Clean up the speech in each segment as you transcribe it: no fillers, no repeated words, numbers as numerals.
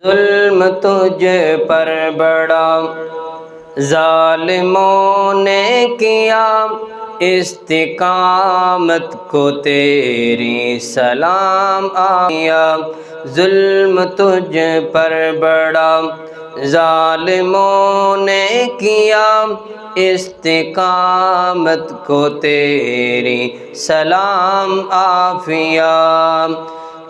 ظلم تجھ پر بڑا ظالموں نے کیا، استقامت کو تیری سلام آیا۔ ظلم تجھ پر بڑا ظالموں نے کیا، استقامت کو تیری سلام آفیا۔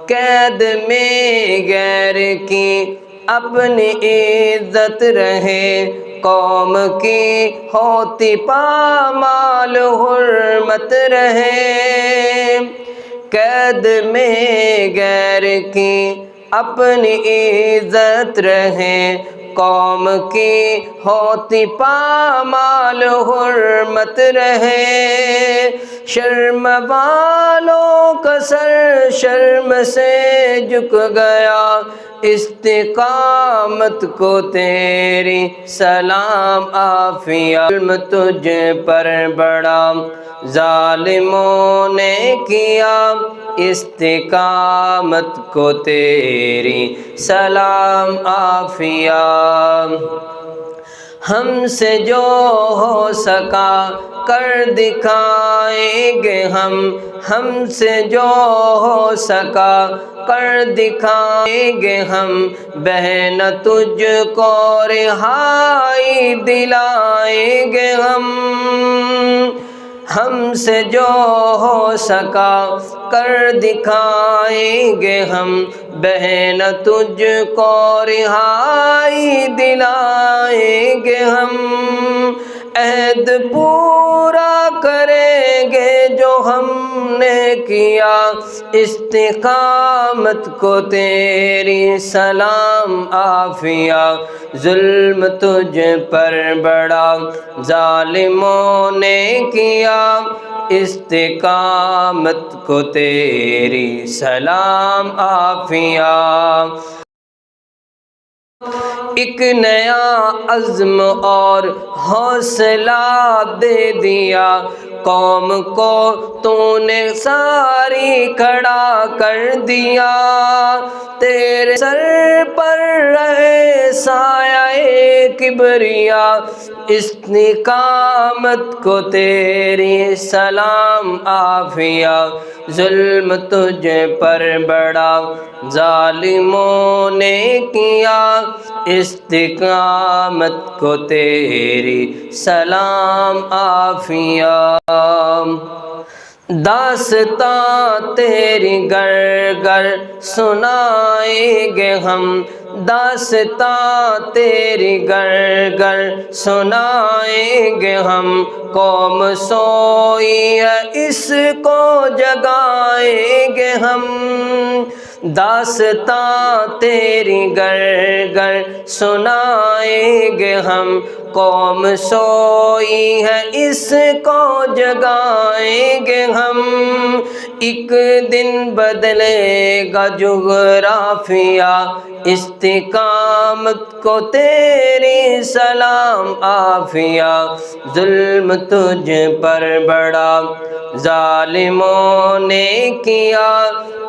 قید میں غیر کی اپنی عزت رہے، قوم کی ہوتی پامال حرمت رہے۔ قید میں غیر کی اپنی عزت رہے، قوم کی ہوتی پامال حرمت رہے۔ شرم والوں کا سر شرم سے جھک گیا، استقامت کو تیری سلام آفیا۔ ظلم تجھ پر بڑا ظالموں نے کیا، استقامت کو تیری سلام آفیا۔ ہم سے جو ہو سکا کر دکھائیں گے ہم سے جو ہو سکا کر دکھائیں گے ہم، بہن تجھ کو رہائی دلائیں گے ہم سے جو ہو سکا کر دکھائیں گے ہم، بہن تجھ کو رہائی دلائیں گے ہم۔ عہد پورا کریں گے جو ہم نے کیا، استقامت کو تیری سلام آفیا۔ ظلم تجھ پر بڑا ظالموں نے کیا، استقامت کو تیری سلام آفیا۔ ایک نیا عزم اور حوصلہ دے دیا، قوم کو تو نے ساری کھڑا کر دیا۔ تیرے سر پر رہے سایہ کبریا، استقامت کو تیری سلام آفیا۔ ظلم تجھ پر بڑا ظالموں نے کیا، استقامت کو تیری سلام آفیا۔ داستاں تیری گر گر سنائیں گے ہم، داستاں تیری گر گر سنائیں گے ہم، قوم سوئی ہے اس کو جگائیں گے ہم۔ داستاں تیری گر گر سنائیں گے ہم، قوم سوئی ہے اس کو جگائیں گے ہم۔ ایک دن بدلے گا جغرافیہ، استقامت کو تیری سلام آفیا۔ ظلم تجھ پر بڑا ظالموں نے کیا،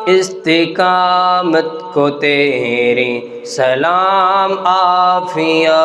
استقامت کو تیری سلام آفیا۔